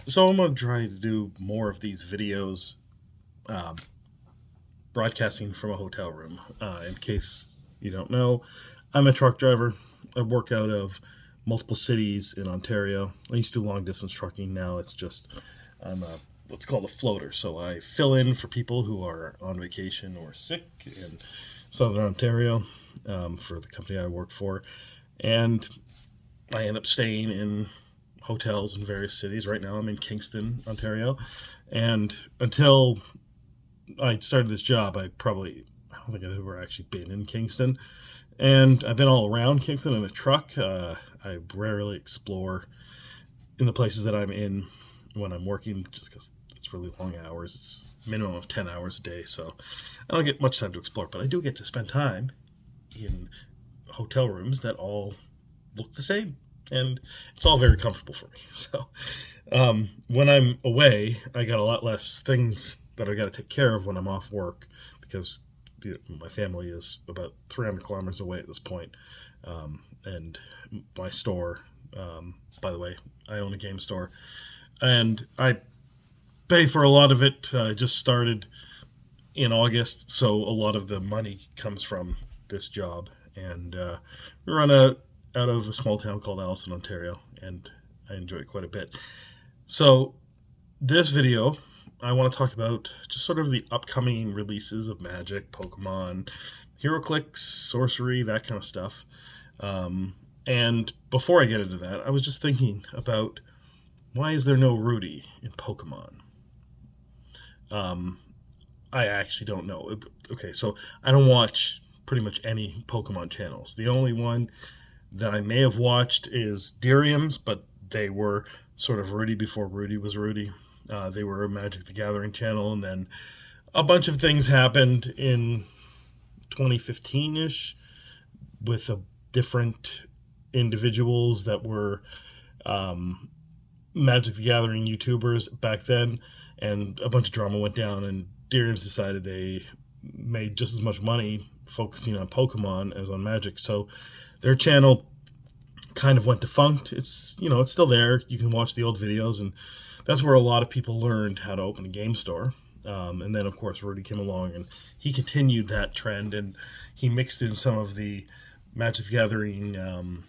So I'm going to try to do more of these videos, um, broadcasting from a hotel room. In case you don't know, I'm a truck driver. I work out of multiple cities in Ontario. I used to do long distance trucking. Now it's just I'm what's called a floater. So I fill in for people who are on vacation or sick in Southern Ontario, for the company I work for, and I end up staying in hotels in various cities. Right now, I'm in Kingston, Ontario, and until I started this job, I don't think I'd ever actually been in Kingston, and I've been all around Kingston in a truck. I rarely explore in the places that I'm in when I'm working, just because it's really long hours. It's minimum of 10 hours a day, so I don't get much time to explore. But I do get to spend time in hotel rooms that all look the same, and it's all very comfortable for me. So when I'm away, I got a lot less things that I got to take care of when I'm off work, because my family is about 300 kilometers away at this point, and my store. By the way, I own a game store, and I pay for a lot of it. I just started in August, so a lot of the money comes from this job, and we run out of a small town called Allison, Ontario, and I enjoy it quite a bit. So this video, I want to talk about just sort of the upcoming releases of Magic, Pokemon, HeroClix, Sorcery, that kind of stuff. And before I get into that, I was just thinking about, why is there no Rudy in Pokemon? Um, I actually don't know. Okay, so I don't watch pretty much any Pokemon channels. The only one that I may have watched is Dirium's, but they were sort of Rudy before Rudy was Rudy. They were a Magic the Gathering channel, and then a bunch of things happened in 2015 ish with different individuals that were Magic the Gathering YouTubers back then, and a bunch of drama went down, and Dirium's decided they made just as much money focusing on Pokemon as on Magic, so their channel kind of went defunct. It's still there. You can watch the old videos, and that's where a lot of people learned how to open a game store. And then, of course, Rudy came along, and he continued that trend, and he mixed in some of the Magic the Gathering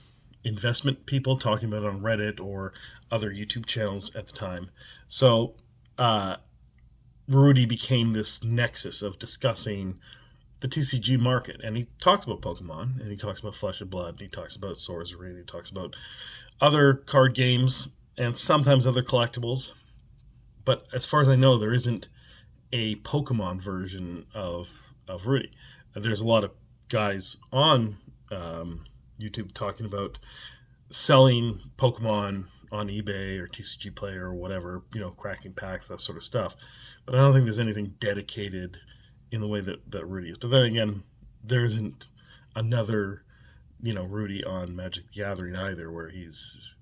investment people talking about it on Reddit or other YouTube channels at the time. So Rudy became this nexus of discussing the TCG market, and he talks about Pokemon, and he talks about Flesh and Blood, and he talks about Sorcery, and he talks about other card games, and sometimes other collectibles. But as far as I know, there isn't a Pokemon version of Rudy. There's a lot of guys on YouTube talking about selling Pokemon on eBay or TCG Player or whatever, cracking packs, that sort of stuff. But I don't think there's anything dedicated in the way that Rudy is. But then again, there isn't another, Rudy on Magic the Gathering either, where he's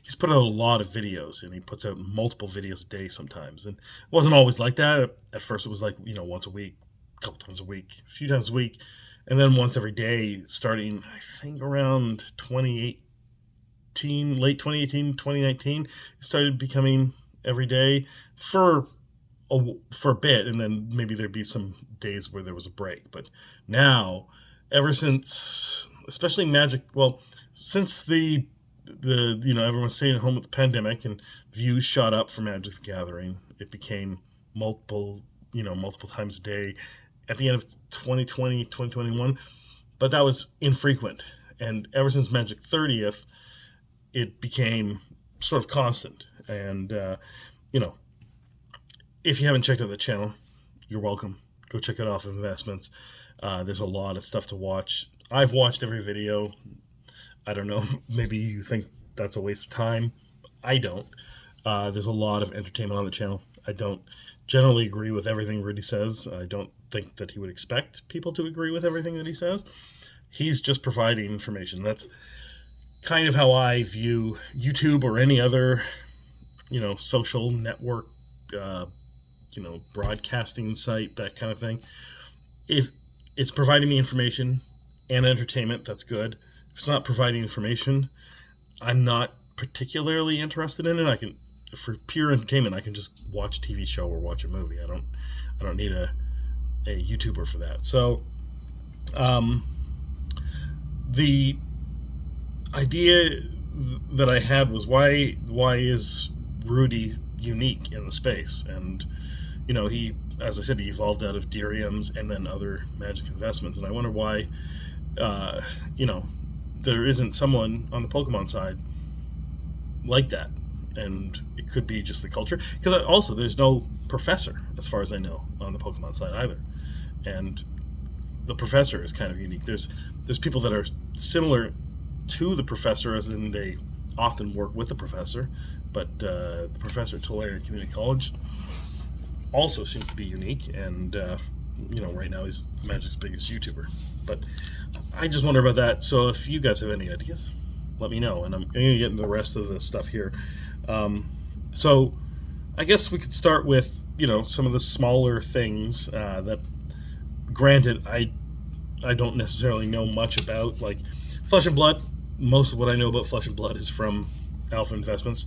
he's put out a lot of videos, and he puts out multiple videos a day sometimes. And it wasn't always like that. At first it was like, once a week, a couple times a week, a few times a week, and then once every day, starting, I think, around 2018, late 2018, 2019, it started becoming every day for a bit, and then maybe there'd be some days where there was a break. But now, ever since, especially Magic, well, since the everyone's staying at home with the pandemic, and views shot up for Magic the Gathering, it became multiple times a day at the end of 2020, 2021, but that was infrequent. And ever since Magic 30th, it became sort of constant. And if you haven't checked out the channel, you're welcome. Go check it off of Investments. There's a lot of stuff to watch. I've watched every video. I don't know, maybe you think that's a waste of time. I don't. There's a lot of entertainment on the channel. I don't generally agree with everything Rudy says. I don't think that he would expect people to agree with everything that he says. He's just providing information. That's kind of how I view YouTube or any other, social network, broadcasting site, that kind of thing. If it's providing me information and entertainment, that's good. If it's not providing information, I'm not particularly interested in it. for pure entertainment, I can just watch a TV show or watch a movie. I don't need a YouTuber for that. So um, the idea that I had was why is Rudy unique in the space? And he, as I said, he evolved out of Diriums and then other Magic investments, and I wonder why uh, you know there isn't someone on the Pokemon side like that. And it could be just the culture, because also there's no professor, as far as I know, on the Pokemon side either. And the professor is kind of unique. There's people that are similar to the professor, as in they often work with the professor, but the professor at Tulare Community College also seems to be unique, and right now he's Magic's biggest YouTuber. But I just wonder about that. So if you guys have any ideas, let me know, and I'm going to get into the rest of the stuff here. So I guess we could start with some of the smaller things that, granted, I don't necessarily know much about, like Flesh and Blood. Most of what I know about Flesh and Blood is from Alpha Investments.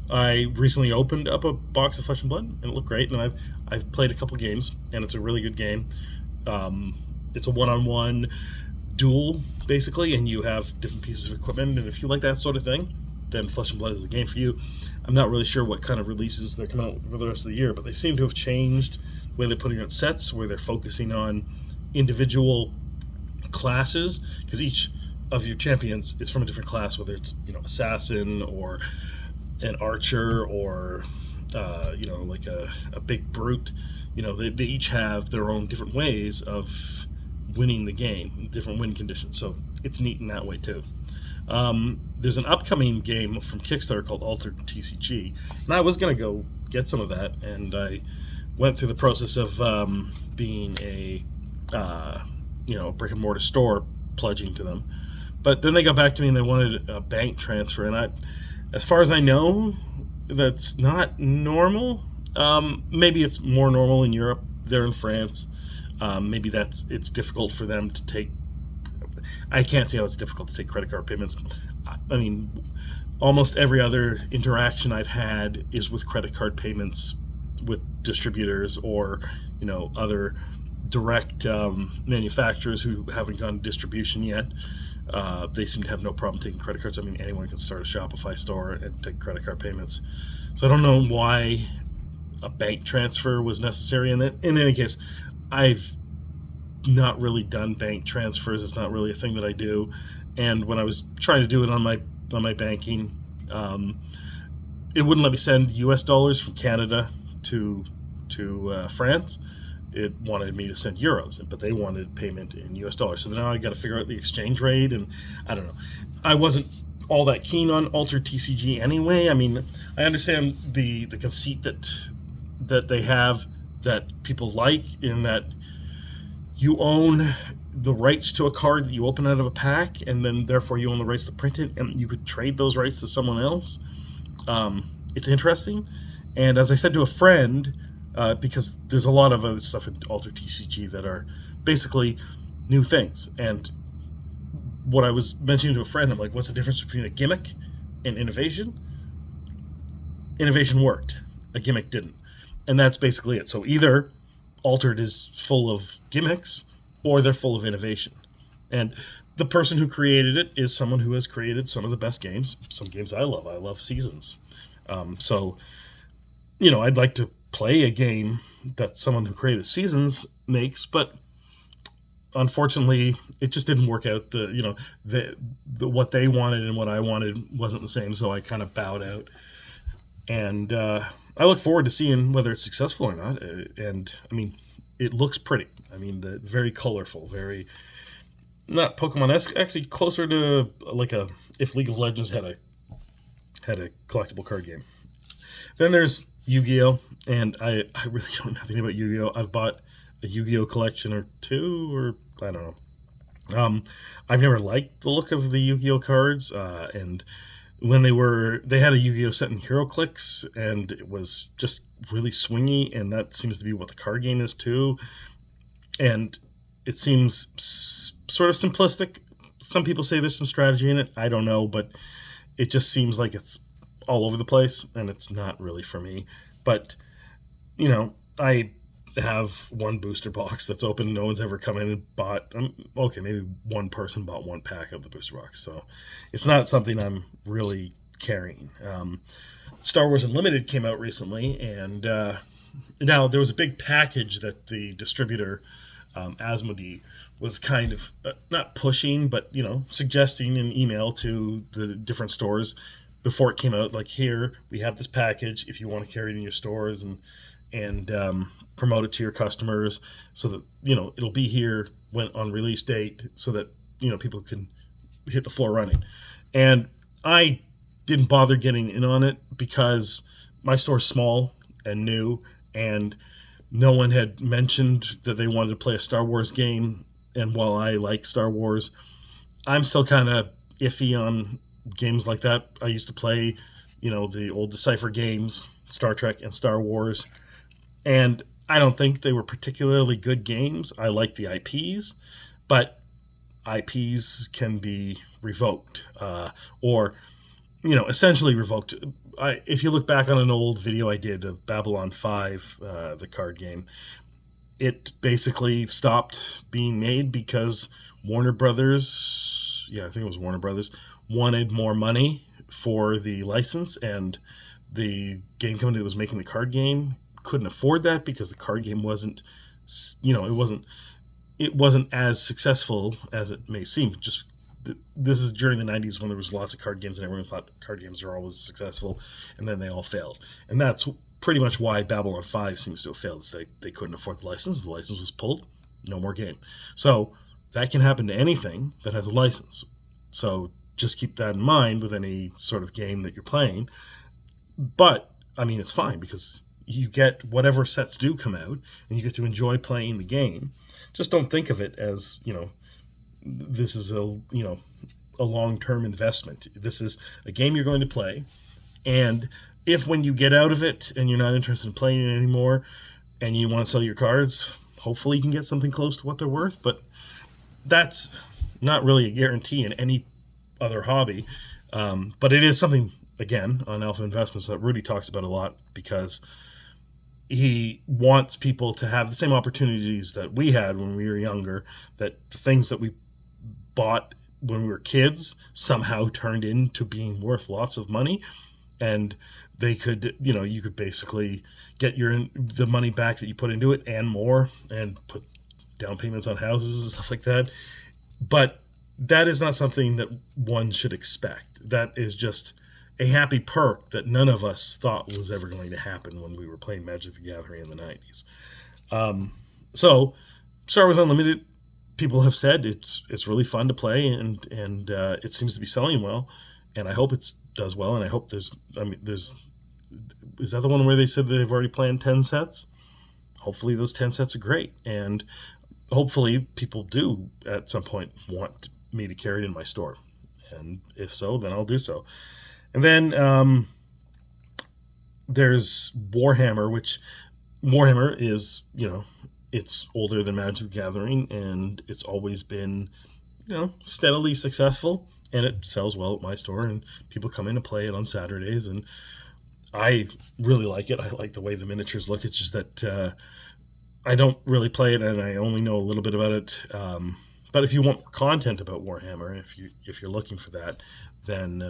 I recently opened up a box of Flesh and Blood, and it looked great. And I've played a couple games, and it's a really good game. It's a one-on-one duel, basically, and you have different pieces of equipment. And if you like that sort of thing, then Flesh and Blood is the game for you. I'm not really sure what kind of releases they're coming out for the rest of the year, but they seem to have changed the way they're putting out sets, where they're focusing on individual classes, because each of your champions is from a different class, whether it's assassin or an archer or like a big brute. They each have their own different ways of winning the game, different win conditions. So it's neat in that way too. There's an upcoming game from Kickstarter called Altered TCG, and I was gonna go get some of that, and I went through the process of being a brick and mortar store, pledging to them. But then they got back to me and they wanted a bank transfer, and as far as I know, that's not normal. Maybe it's more normal in Europe. They're in France. Maybe it's difficult for them to take. I can't see how it's difficult to take credit card payments. I mean, almost every other interaction I've had is with credit card payments with distributors or other direct manufacturers who haven't gone distribution yet. They seem to have no problem taking credit cards. I mean, anyone can start a Shopify store and take credit card payments. So I don't know why a bank transfer was necessary. And in any case, I've not really done bank transfers. It's not really a thing that I do. And when I was trying to do it on my banking, it wouldn't let me send US dollars from Canada to France. It wanted me to send euros, but they wanted payment in US dollars. So now I got to figure out the exchange rate, and I don't know. I wasn't all that keen on Altered TCG anyway. I mean, I understand the conceit that they have, that people like, in that you own the rights to a card that you open out of a pack, and then therefore you own the rights to print it, and you could trade those rights to someone else. It's interesting. And as I said to a friend, because there's a lot of other stuff in Altered TCG that are basically new things. And what I was mentioning to a friend, I'm like, what's the difference between a gimmick and innovation? Innovation worked. A gimmick didn't. And that's basically it. So either Altered is full of gimmicks, or they're full of innovation. And the person who created it is someone who has created some of the best games. Some games I love. I love Seasons. So I'd like to play a game that someone who created Seasons makes, but unfortunately it just didn't work out. The what they wanted and what I wanted wasn't the same, so I kind of bowed out. And I look forward to seeing whether it's successful or not. And I mean, it looks pretty. I mean, very colorful, very not Pokemon-esque, actually closer to like if League of Legends had a collectible card game. Then there's Yu-Gi-Oh! And I really don't know anything about Yu-Gi-Oh! I've bought a Yu-Gi-Oh! Collection or two, or I don't know. I've never liked the look of the Yu-Gi-Oh! Cards, and when they had a Yu-Gi-Oh! Set in HeroClix, and it was just really swingy, and that seems to be what the card game is too. And it seems sort of simplistic. Some people say there's some strategy in it. I don't know, but it just seems like it's all over the place, and it's not really for me. But I have one booster box that's open. No one's ever come in and bought. Okay, maybe one person bought one pack of the booster box, so it's not something I'm really carrying. Star Wars Unlimited came out recently, and now there was a big package that the distributor, Asmodee, was kind of not pushing, but suggesting in email to the different stores before it came out. Like, here we have this package if you want to carry it in your stores and promote it to your customers, so that it'll be here when on release date, so that people can hit the floor running. And I didn't bother getting in on it because my store's small and new, and no one had mentioned that they wanted to play a Star Wars game. And while I like Star Wars, I'm still kind of iffy on games like that. I used to play, the old Decipher games, Star Trek and Star Wars, and I don't think they were particularly good games. I like the IPs, but IPs can be revoked, or essentially revoked. If you look back on an old video I did of Babylon 5, the card game, it basically stopped being made because Warner Brothers, I think it was Warner Brothers, wanted more money for the license, and the game company that was making the card game couldn't afford that because the card game wasn't, it wasn't as successful as it may seem. Just this is during the 90s when there was lots of card games and everyone thought card games are always successful, and then they all failed. And that's pretty much why Babylon 5 seems to have failed. They couldn't afford the license was pulled, no more game. So that can happen to anything that has a license. So just keep that in mind with any sort of game that you're playing. But I mean, it's fine because you get whatever sets do come out and you get to enjoy playing the game. Just don't think of it as this is a long-term investment. This is a game you're going to play, and if when you get out of it and you're not interested in playing it anymore and you want to sell your cards, hopefully you can get something close to what they're worth. But that's not really a guarantee in any other hobby. But it is something, again, on Alpha Investments that Rudy talks about a lot, because he wants people to have the same opportunities that we had when we were younger, that the things that we bought when we were kids somehow turned into being worth lots of money, and they could, you could basically get the money back that you put into it and more, and put down payments on houses and stuff like that. But that is not something that one should expect. That is just a happy perk that none of us thought was ever going to happen when we were playing Magic the Gathering in the 90s. So Star Wars Unlimited, people have said it's really fun to play, and it seems to be selling well, and I hope it does well, and I hope is that the one where they said they've already planned 10 sets? Hopefully those 10 sets are great, and hopefully people do at some point want me to carry it in my store, and if so, then I'll do so. And then there's Warhammer, which Warhammer is, it's older than Magic the Gathering, and it's always been, steadily successful, and it sells well at my store, and people come in and play it on Saturdays, and I really like it. I like the way the miniatures look. It's just that I don't really play it, and I only know a little bit about it. But if you want content about Warhammer, if you're looking for that, then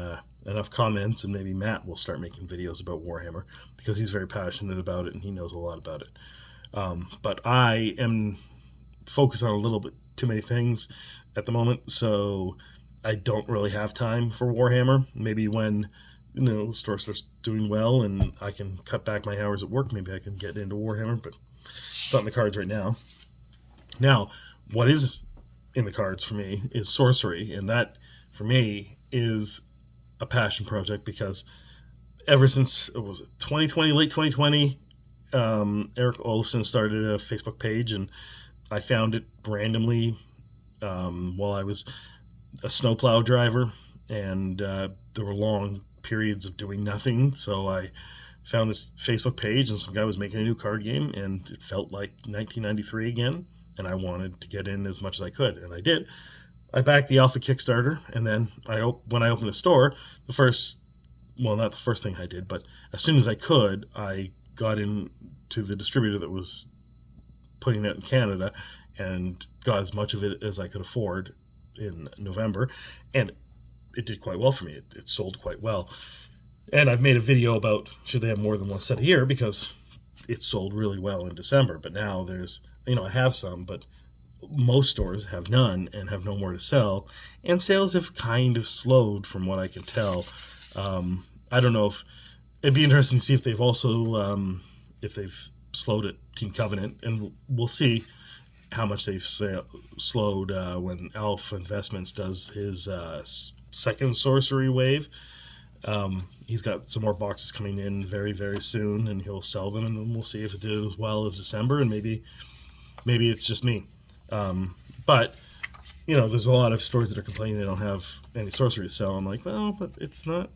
enough comments, and maybe Matt will start making videos about Warhammer, because he's very passionate about it and he knows a lot about it. But I am focused on a little bit too many things at the moment, so I don't really have time for Warhammer. Maybe when the store starts doing well and I can cut back my hours at work, maybe I can get into Warhammer, but it's not in the cards right now. Now, what is in the cards for me is sorcery, and that for me is a passion project, because ever since it was 2020, late 2020, Eric Olafson started a Facebook page, and I found it randomly while I was a snowplow driver, and there were long periods of doing nothing, so I found this Facebook page, and some guy was making a new card game, and it felt like 1993 again, and I wanted to get in as much as I could, and I did. I backed the Alpha Kickstarter, and then when I opened a store, the first well, not the first thing I did, but as soon as I could, I got in to the distributor that was putting it in Canada and got as much of it as I could afford in November, and it did quite well for me. It sold quite well, and I've made a video about should they have more than one set a year, because it sold really well in December. But now there's, I have some, but most stores have none and have no more to sell, and sales have kind of slowed from what I can tell. I don't know if it'd be interesting to see if they've also if they've slowed at Team Covenant, and we'll see how much they've slowed when Alpha Investments does his second sorcery wave. He's got some more boxes coming in very, very soon, and he'll sell them, and then we'll see if it did as well as December, and maybe it's just me. But there's a lot of stores that are complaining they don't have any sorcery to sell. I'm like, well, but it's not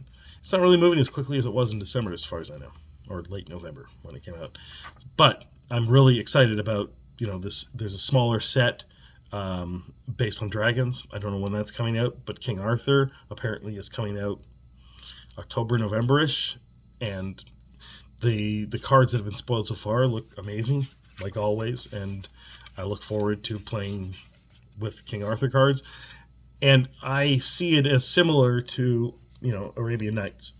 really moving as quickly as it was in December, as far as I know, or late November when it came out. But I'm really excited about this. There's a smaller set based on dragons. I don't know when that's coming out, but King Arthur apparently is coming out October, November-ish, and the cards that have been spoiled so far look amazing, like always, and I look forward to playing with King Arthur cards. And I see it as similar to Arabian Nights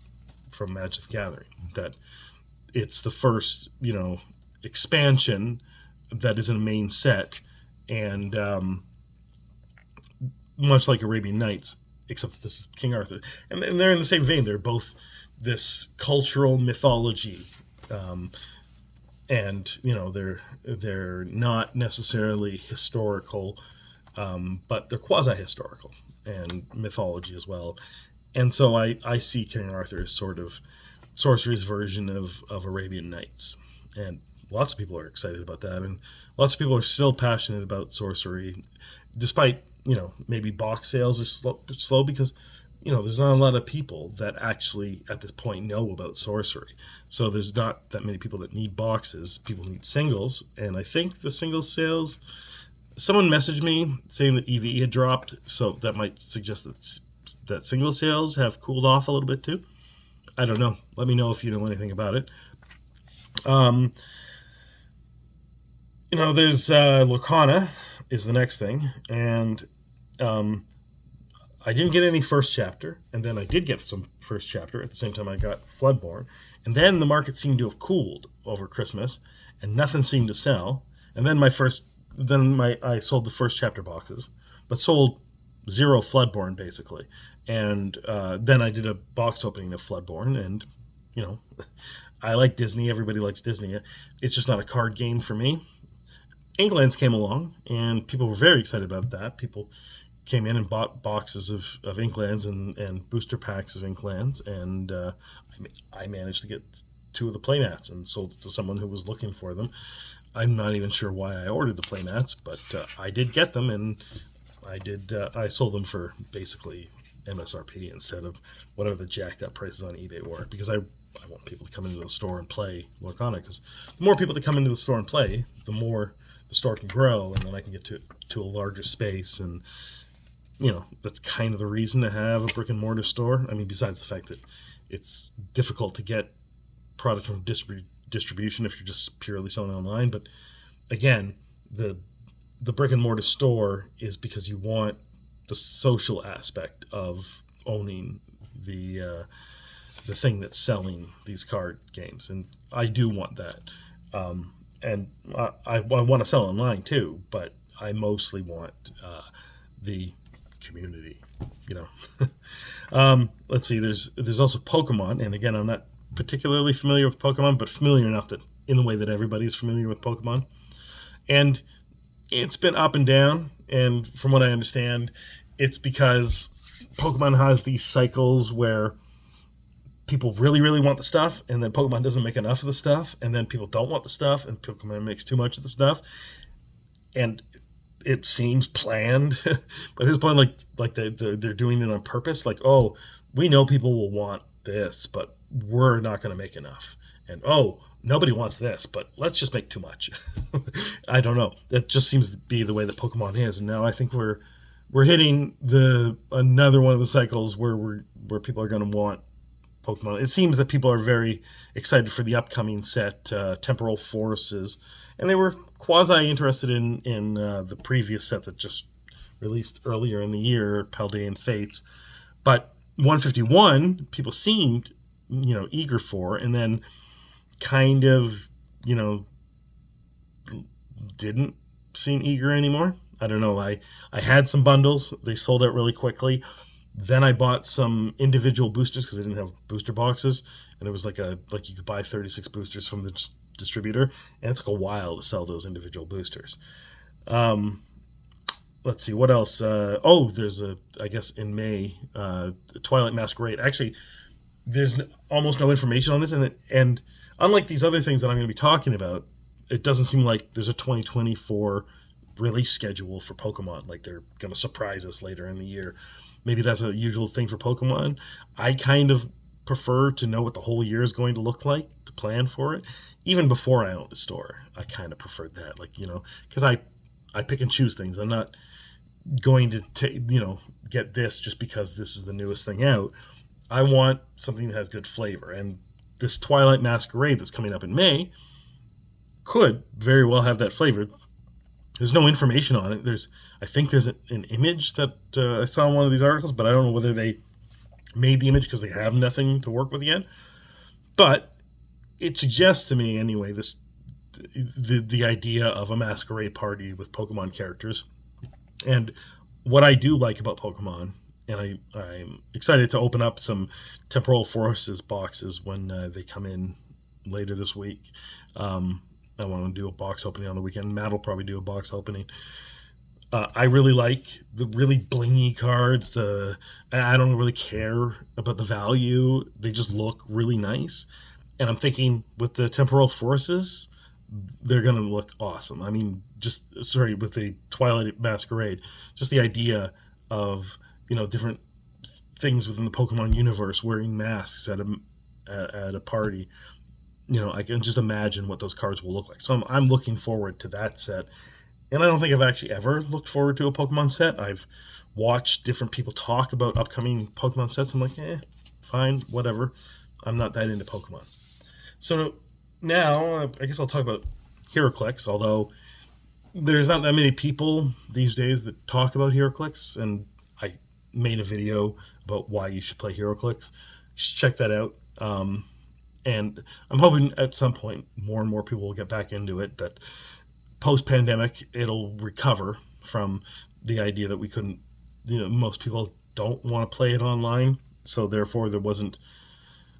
from Magic the Gathering, that it's the first expansion that is in a main set, and much like Arabian Nights, except that this is King Arthur, and they're in the same vein. They're both this cultural mythology, and they're not necessarily historical, but they're quasi-historical and mythology as well. And so I see King Arthur as sort of sorcery's version of Arabian Nights, and lots of people are excited about that, and lots of people are still passionate about sorcery, despite maybe box sales are slow because there's not a lot of people that actually at this point know about sorcery. So there's not that many people that need boxes. People need singles, and I think the singles sales, someone messaged me saying that EVE had dropped, so that might suggest that single sales have cooled off a little bit too. I don't know. Let me know if you know anything about it. There's Lorcana is the next thing, and I didn't get any first chapter, and then I did get some first chapter at the same time I got Floodborn, and then the market seemed to have cooled over Christmas, and nothing seemed to sell. And then I sold the first chapter boxes, but sold 0 Floodborn basically. And then I did a box opening of Floodborn, and I like Disney. Everybody likes Disney. It's just not a card game for me. Inklands came along, and people were very excited about that. People came in and bought boxes of Inklands and booster packs of Inklands, and I managed to get 2 of the playmats and sold it to someone who was looking for them. I'm not even sure why I ordered the playmats, but I did get them, and I sold them for basically MSRP instead of whatever the jacked up prices on eBay were, because I want people to come into the store and play Lorcana, because the more people that come into the store and play, the more the store can grow, and then I can get to a larger space. And that's kind of the reason to have a brick and mortar store. I mean, besides the fact that it's difficult to get product from distribution if you're just purely selling online. But again, the brick and mortar store is because you want the social aspect of owning the thing that's selling these card games, and I do want that. And I want to sell online too, but I mostly want the community. Let's see. There's also Pokemon, and again, I'm not particularly familiar with Pokemon, but familiar enough that in the way that everybody's familiar with Pokemon, and it's been up and down. And from what I understand, it's because Pokemon has these cycles where people really, really want the stuff, and then Pokemon doesn't make enough of the stuff, and then people don't want the stuff, and Pokemon makes too much of the stuff, and it seems planned. But at this point, like they're doing it on purpose. Like, oh, we know people will want this, but we're not going to make enough. And oh, nobody wants this, but let's just make too much. I don't know. That just seems to be the way that Pokemon is, and now I think we're hitting another one of the cycles where people are going to want Pokemon. It seems that people are very excited for the upcoming set, Temporal Forces, and they were quasi interested in the previous set that just released earlier in the year, Paldean Fates. But 151, people seemed, eager for, and then kind of, didn't seem eager anymore. I don't know. I had some bundles. They sold out really quickly. Then I bought some individual boosters because I didn't have booster boxes, and it was like you could buy 36 boosters from the distributor, and it took a while to sell those individual boosters. Let's see what else. There's I guess in May, Twilight Masquerade. Actually, there's almost no information on this, and unlike these other things that I'm going to be talking about, it doesn't seem like there's a 2024 release schedule for Pokemon. Like they're going to surprise us later in the year. Maybe that's a usual thing for Pokemon. I kind of prefer to know what the whole year is going to look like to plan for it. Even before I own the store, I kind of preferred that. Because I pick and choose things. I'm not going to get this just because this is the newest thing out. I want something that has good flavor. And this Twilight Masquerade that's coming up in May could very well have that flavor. There's no information on it. I think there's an image that I saw in one of these articles, but I don't know whether they made the image because they have nothing to work with yet. But it suggests to me, anyway, the idea of a masquerade party with Pokemon characters. And what I do like about Pokemon, and I'm excited to open up some Temporal Forces boxes when they come in later this week. I want to do a box opening on the weekend. Matt will probably do a box opening. I really like the really blingy cards. I don't really care about the value. They just look really nice. And I'm thinking with the Temporal Forces, they're going to look awesome. I mean, with the Twilight Masquerade, just the idea of, different things within the Pokemon universe wearing masks at a party. I can just imagine what those cards will look like. So I'm looking forward to that set. And I don't think I've actually ever looked forward to a Pokemon set. I've watched different people talk about upcoming Pokemon sets. I'm like, fine, whatever. I'm not that into Pokemon. So now, I guess I'll talk about HeroClix, although there's not that many people these days that talk about HeroClix, and I made a video about why you should play HeroClix. You should check that out. And I'm hoping at some point more and more people will get back into it, that post-pandemic it'll recover from the idea that we couldn't, most people don't want to play it online, so therefore there wasn't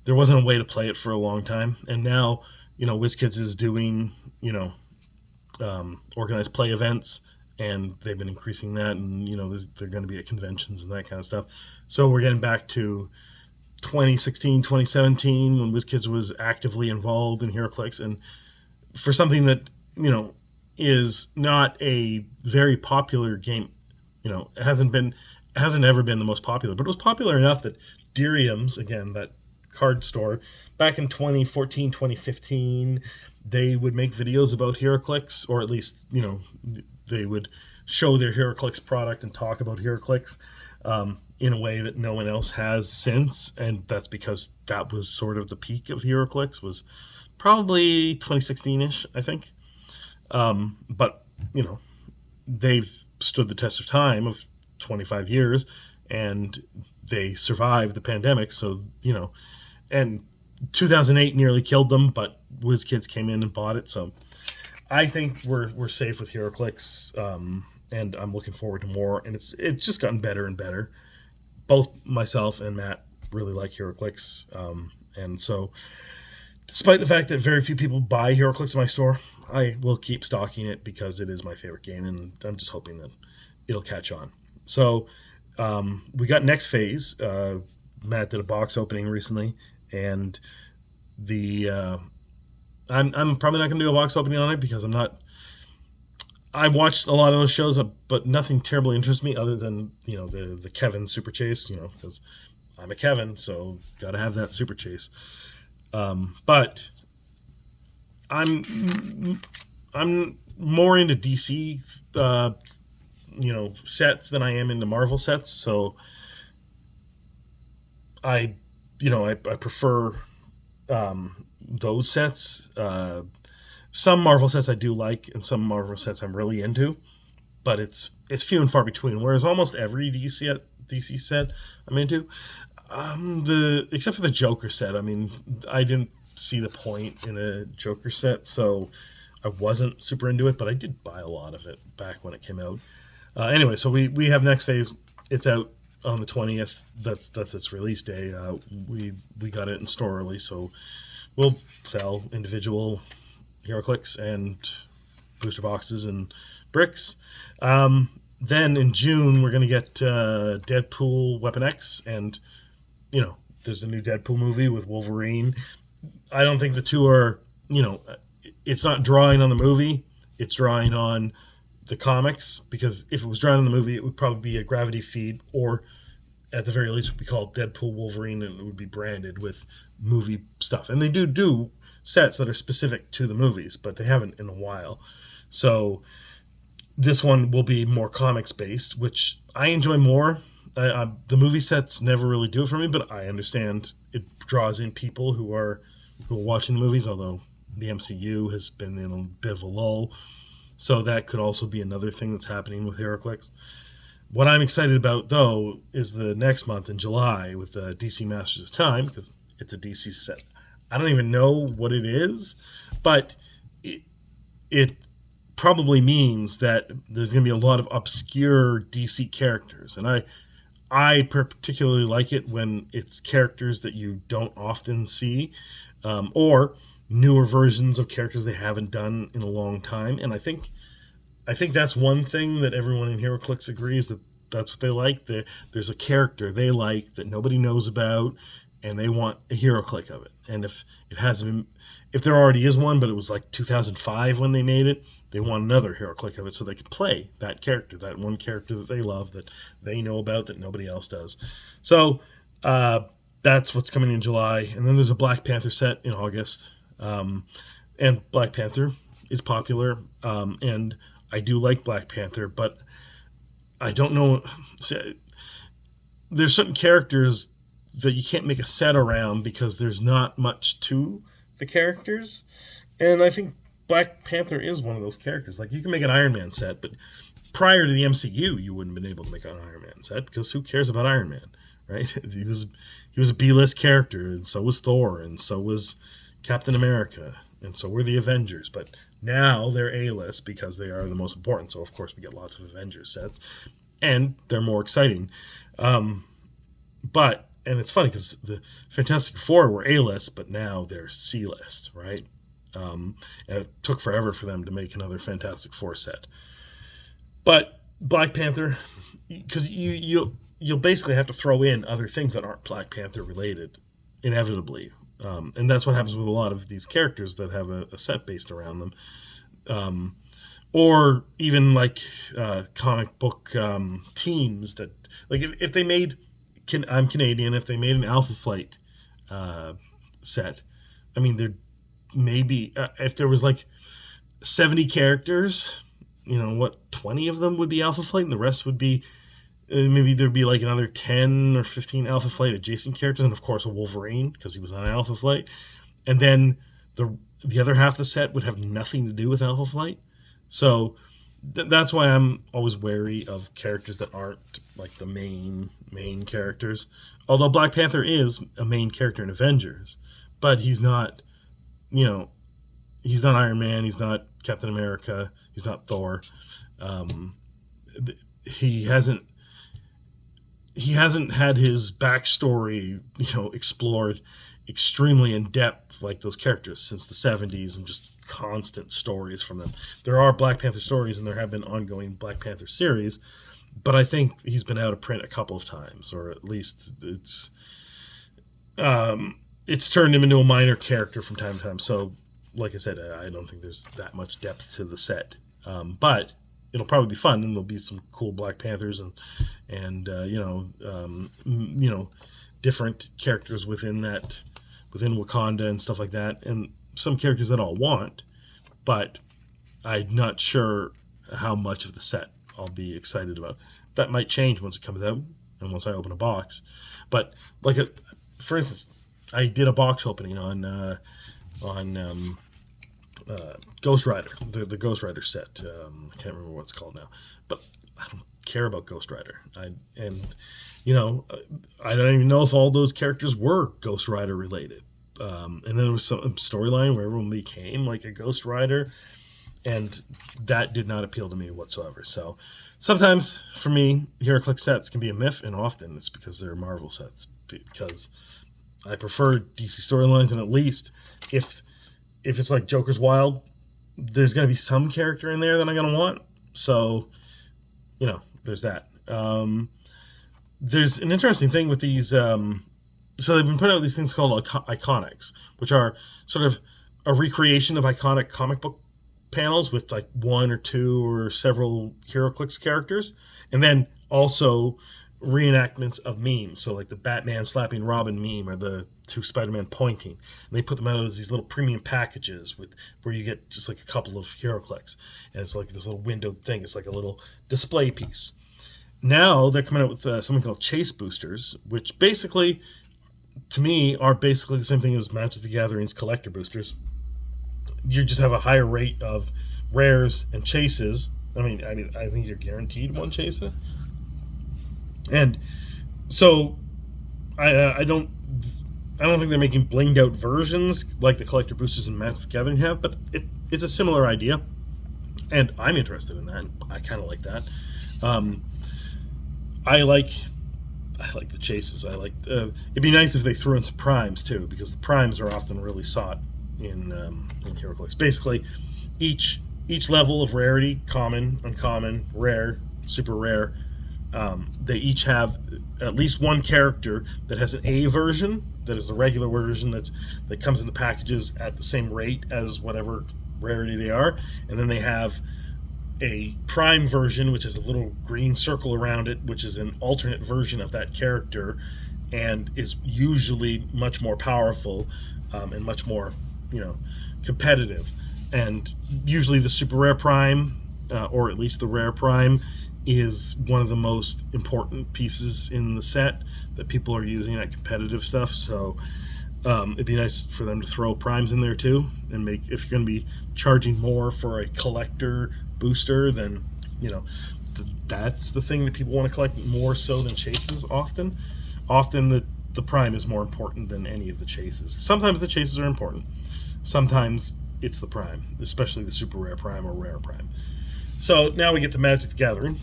a way to play it for a long time. And now, WizKids is doing, organized play events, and they've been increasing that, and, they're going to be at conventions and that kind of stuff. So we're getting back to 2016, 2017, when WizKids was actively involved in HeroClix, and for something that, is not a very popular game, it hasn't ever been the most popular, but it was popular enough that Derium's, again, that card store, back in 2014, 2015, they would make videos about HeroClix, or at least, they would show their HeroClix product and talk about HeroClix. In a way that no one else has since, and that's because that was sort of the peak of HeroClix, was probably 2016-ish, I think. But, they've stood the test of time of 25 years, and they survived the pandemic, so, and 2008 nearly killed them, but WizKids came in and bought it, so I think we're safe with HeroClix, and I'm looking forward to more, and it's just gotten better and better. Both myself and Matt really like HeroClix, and so despite the fact that very few people buy HeroClix in my store, I will keep stocking it because it is my favorite game, and I'm just hoping that it'll catch on. So we got Next Phase. Matt did a box opening recently, and I'm probably not going to do a box opening on it because I watched a lot of those shows, but nothing terribly interests me other than, the Kevin Super Chase, because I'm a Kevin, so got to have that Super Chase. But I'm more into DC, sets than I am into Marvel sets, so I I prefer those sets. Some Marvel sets I do like, and some Marvel sets I'm really into, but it's few and far between. Whereas almost every DC set I'm into, the except for the Joker set. I mean, I didn't see the point in a Joker set, so I wasn't super into it. But I did buy a lot of it back when it came out. Anyway, so we have Next Phase. It's out on the 20th. That's its release day. We got it in store early, so we'll sell individual HeroClix and booster boxes and bricks. Then in June we're gonna get Deadpool Weapon X, and there's a new Deadpool movie with Wolverine. I don't think the two are, it's not drawing on the movie, it's drawing on the comics, because if it was drawing on the movie, it would probably be a Gravity feed, or at the very least would be called Deadpool Wolverine, and it would be branded with movie stuff. And they do sets that are specific to the movies, but they haven't in a while. So this one will be more comics based, which I enjoy more. The movie sets never really do it for me, but I understand it draws in people who are watching the movies, although the MCU has been in a bit of a lull. So that could also be another thing that's happening with HeroClix. What I'm excited about, though, is the next month in July with the DC Masters of Time, because it's a DC set. I don't even know what it is, but it probably means that there's going to be a lot of obscure DC characters. And I particularly like it when it's characters that you don't often see, or newer versions of characters they haven't done in a long time. And I think that's one thing that everyone in HeroClix agrees that that's what they like. There's a character they like that nobody knows about, and they want a HeroClix of it. And if it hasn't been, if there already is one, but it was like 2005 when they made it, they want another HeroClix of it so they could play that character, that one character that they love, that they know about, that nobody else does. So that's what's coming in July. And then there's a Black Panther set in August. And Black Panther is popular, and I do like Black Panther, but I don't know. There's certain characters that you can't make a set around because there's not much to the characters, and I think Black Panther is one of those characters. Like, you can make an Iron Man set, but prior to the MCU, you wouldn't have been able to make an Iron Man set, because who cares about Iron Man, right? He was a B-list character, and so was Thor, and so was Captain America, and so were the Avengers. But now they're A-list because they are the most important. So of course we get lots of Avengers sets, and they're more exciting. And it's funny because the Fantastic Four were A-list, but now they're C-list, right? And it took forever for them to make another Fantastic Four set. But Black Panther, because you'll basically have to throw in other things that aren't Black Panther related, inevitably. And that's what happens with a lot of these characters that have a set based around them. Or even like comic book teams that, like, if they made, I'm Canadian, if they made an Alpha Flight set, I mean, there maybe, if there was like 70 characters, 20 of them would be Alpha Flight, and the rest would be, maybe there'd be like another 10 or 15 Alpha Flight adjacent characters, and of course a Wolverine, because he was on Alpha Flight. And then the other half of the set would have nothing to do with Alpha Flight. So that's why I'm always wary of characters that aren't like the main characters. Although Black Panther is a main character in Avengers, but he's not, he's not Iron Man, he's not Captain America, he's not Thor. He hasn't had his backstory, explored extremely in depth like those characters since the 70s, and just constant stories from them. There are Black Panther stories, and there have been ongoing Black Panther series, but I think he's been out of print a couple of times, or at least it's turned him into a minor character from time to time. So, like I said, I don't think there's that much depth to the set, but it'll probably be fun, and there'll be some cool Black Panthers and different characters within Wakanda and stuff like that, and some characters that I'll want, but I'm not sure how much of the set I'll be excited about. That might change once it comes out and once I open a box. But like for instance, I did a box opening on Ghost Rider, the Ghost Rider set. I can't remember what it's called now, but I don't care about Ghost Rider. I don't even know if all those characters were Ghost Rider related. And then there was some storyline where everyone became like a Ghost Rider, and that did not appeal to me whatsoever. So sometimes for me, HeroClix sets can be a myth, and often it's because they're Marvel sets, because I prefer DC storylines, and at least if it's like Joker's Wild, there's going to be some character in there that I'm going to want. So, there's that. There's an interesting thing with these. So they've been putting out these things called iconics, which are sort of a recreation of iconic comic book panels with like one or two or several HeroClix characters, and then also reenactments of memes. So like the Batman slapping Robin meme, or the two Spider-Man pointing, and they put them out as these little premium packages where you get just like a couple of HeroClix, and it's like this little windowed thing. It's like a little display piece. Now they're coming out with something called Chase Boosters, which basically, to me, are basically the same thing as Magic the Gathering's collector boosters. You just have a higher rate of rares and chases. I think you're guaranteed one chaser. And so I don't think they're making blinged out versions like the collector boosters in Magic the Gathering have, but it's a similar idea, and I'm interested in that. I kind of like that. I like the chases. It'd be nice if they threw in some primes too, because the primes are often really sought in HeroClix. Basically, each level of rarity, common, uncommon, rare, super rare, they each have at least one character that has an A version, that is the regular version that comes in the packages at the same rate as whatever rarity they are, and then they have a prime version, which is a little green circle around it, which is an alternate version of that character, and is usually much more powerful and much more competitive. And usually the super rare prime, or at least the rare prime, is one of the most important pieces in the set that people are using at competitive stuff. So it'd be nice for them to throw primes in there too, and if you're going to be charging more for a collector booster, then that's the thing that people want to collect more so than chases. Often the prime is more important than any of the chases. Sometimes the chases are important, sometimes it's the prime, especially the super rare prime or rare prime. So now we get to Magic the Gathering,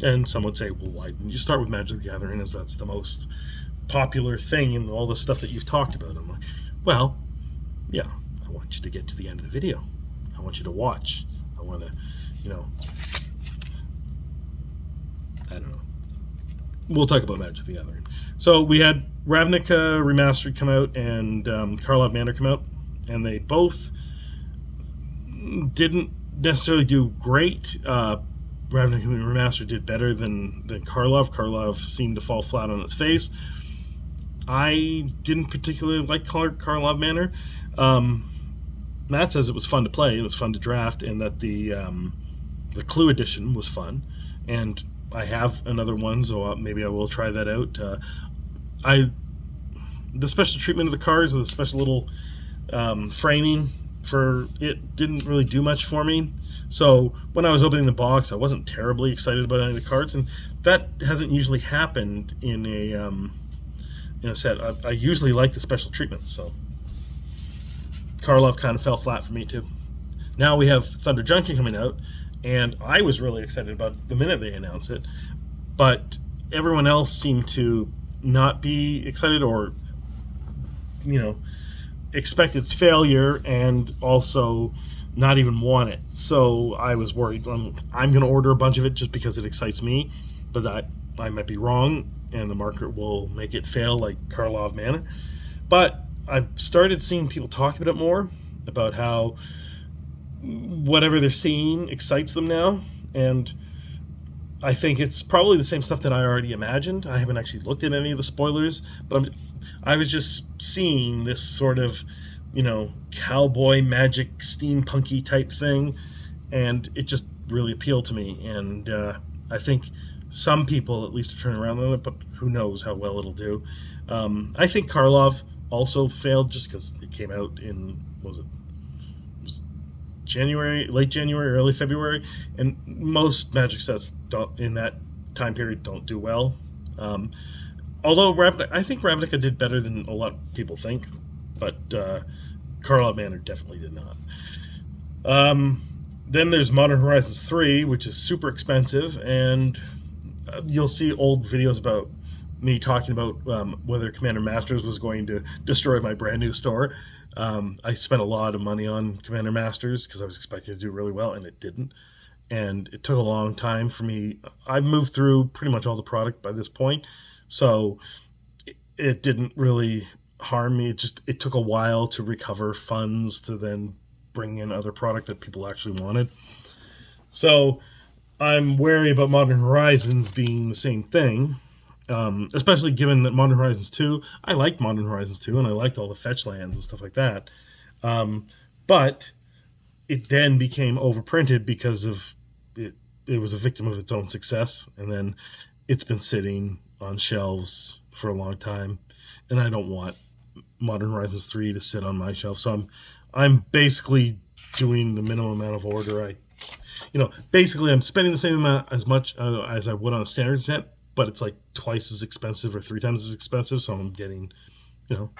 and some would say, well, why didn't you start with Magic the Gathering, as that's the most popular thing in all the stuff that you've talked about? I'm like, well, yeah, I want you to get to the end of the video. I want you to watch. I want to, I don't know. We'll talk about Magic the Gathering. So we had Ravnica Remastered come out and Karlov Manor come out, and they both didn't necessarily do great. Ravnica Remastered did better than Karlov. Karlov seemed to fall flat on its face. I didn't particularly like Karlov Manor. Matt says it was fun to play, it was fun to draft, and that the Clue edition was fun. And I have another one, so maybe I will try that out. The special treatment of the cards, the special little framing for it didn't really do much for me. So when I was opening the box, I wasn't terribly excited about any of the cards, and that hasn't usually happened in a set. I usually like the special treatments, so Karlov kind of fell flat for me too. Now we have Thunder Junction coming out, and I was really excited about it the minute they announced it, but everyone else seemed to not be excited, or expect its failure, and also not even want it. So I was worried. I'm going to order a bunch of it just because it excites me, but I might be wrong, and the market will make it fail like Karlov Manor. But I've started seeing people talk about it more, about how whatever they're seeing excites them now, and I think it's probably the same stuff that I already imagined. I haven't actually looked at any of the spoilers, but I was just seeing this sort of, cowboy magic steampunky type thing, and it just really appealed to me. And I think some people at least are turning around on it, but who knows how well it'll do. I think Karlov also failed just because it came out in, was January, late January, early February, and most Magic sets don't, in that time period, don't do well. Um, Although I think Ravnica did better than a lot of people think, but Karlov Manor definitely did not. Um, then there's Modern Horizons 3, which is super expensive, and you'll see old videos about me talking about whether Commander Masters was going to destroy my brand new store. I spent a lot of money on Commander Masters because I was expecting to do really well, and it didn't. And it took a long time for me. I've moved through pretty much all the product by this point, so it didn't really harm me. It took a while to recover funds to then bring in other product that people actually wanted. So I'm wary about Modern Horizons being the same thing, especially given that Modern Horizons 2, I liked Modern Horizons 2 and I liked all the fetch lands and stuff like that. But it then became overprinted because of it was a victim of its own success, and then it's been sitting on shelves for a long time, and I don't want Modern Horizons 3 to sit on my shelf. So I'm basically doing the minimum amount of order. Basically I'm spending the same amount as much as I would on a standard set, but it's like twice as expensive or 3 times as expensive. So I'm getting,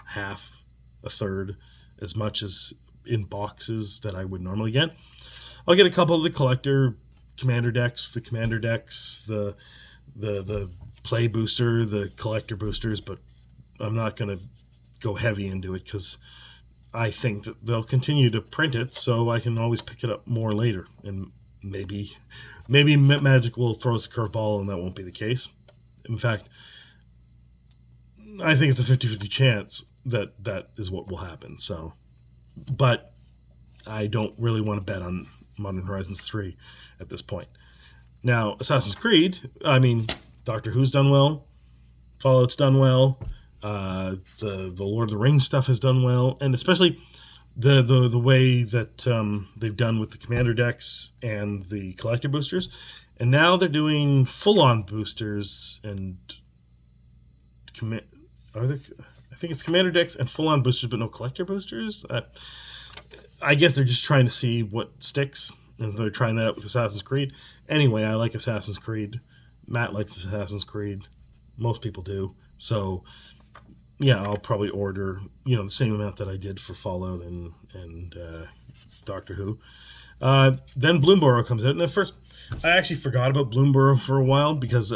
half, a third as much as in boxes that I would normally get. I'll get a couple of the collector commander decks, the play booster, the collector boosters, but I'm not going to go heavy into it because I think that they'll continue to print it, so I can always pick it up more later. And maybe Magic will throw us a curveball and that won't be the case. In fact, I think it's a 50-50 chance that is what will happen. So, but I don't really want to bet on Modern Horizons 3 at this point. Now, Assassin's Creed, Doctor Who's done well, Fallout's done well, the Lord of the Rings stuff has done well, and especially the way that they've done with the commander decks and the collector boosters, and now they're doing full-on boosters and I think it's commander decks and full-on boosters, but no collector boosters. I guess they're just trying to see what sticks, and they're trying that out with Assassin's Creed. Anyway, I like Assassin's Creed. Matt likes Assassin's Creed. Most people do. So, yeah, I'll probably order, the same amount that I did for Fallout and Doctor Who. Then Bloomburrow comes out. And at first, I actually forgot about Bloomburrow for a while because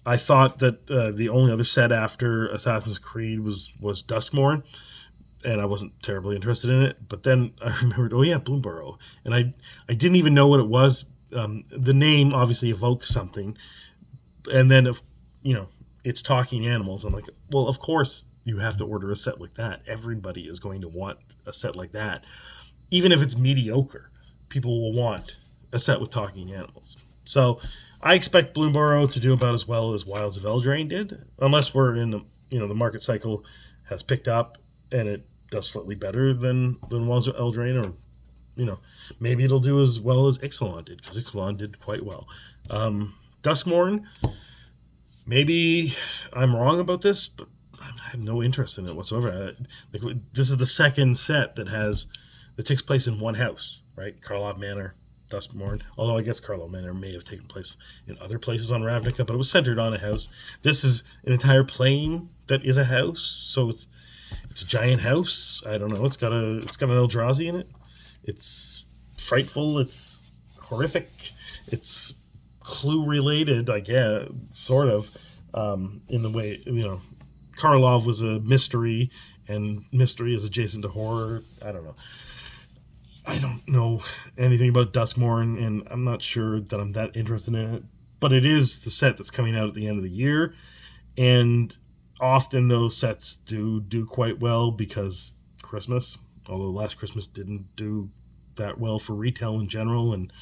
I thought that the only other set after Assassin's Creed was Duskmourn, and I wasn't terribly interested in it. But then I remembered, oh yeah, Bloomburrow. And I didn't even know what it was. The name obviously evoked something. And then, it's talking animals. I'm like, well, of course you have to order a set like that. Everybody is going to want a set like that. Even if it's mediocre, people will want a set with talking animals. So I expect Bloomburrow to do about as well as Wilds of Eldraine did, unless we're in the market cycle has picked up and it does slightly better than Wilds of Eldraine, or maybe it'll do as well as Ixalan did, because Ixalan did quite well. Duskmourn, maybe I'm wrong about this, but I have no interest in it whatsoever. This is the second set that takes place in one house, right? Karlov Manor, Duskmourn. Although I guess Karlov Manor may have taken place in other places on Ravnica, but it was centered on a house. This is an entire plane that is a house, so it's a giant house. I don't know. It's got an Eldrazi in it. It's frightful. It's horrific. It's clue related, I guess, sort of, in the way, Karlov was a mystery, and mystery is adjacent to horror. I don't know. I don't know anything about Duskmourn, and I'm not sure that I'm that interested in it. But it is the set that's coming out at the end of the year, and often those sets do quite well because Christmas, although last Christmas didn't do that well for retail in general and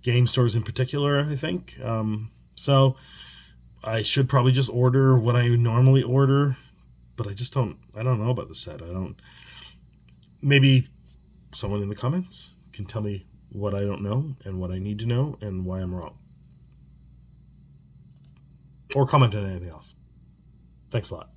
game stores in particular, I think. So I should probably just order what I normally order, but I don't know about the set. Maybe someone in the comments can tell me what I don't know and what I need to know and why I'm wrong. or comment on anything else. Thanks a lot.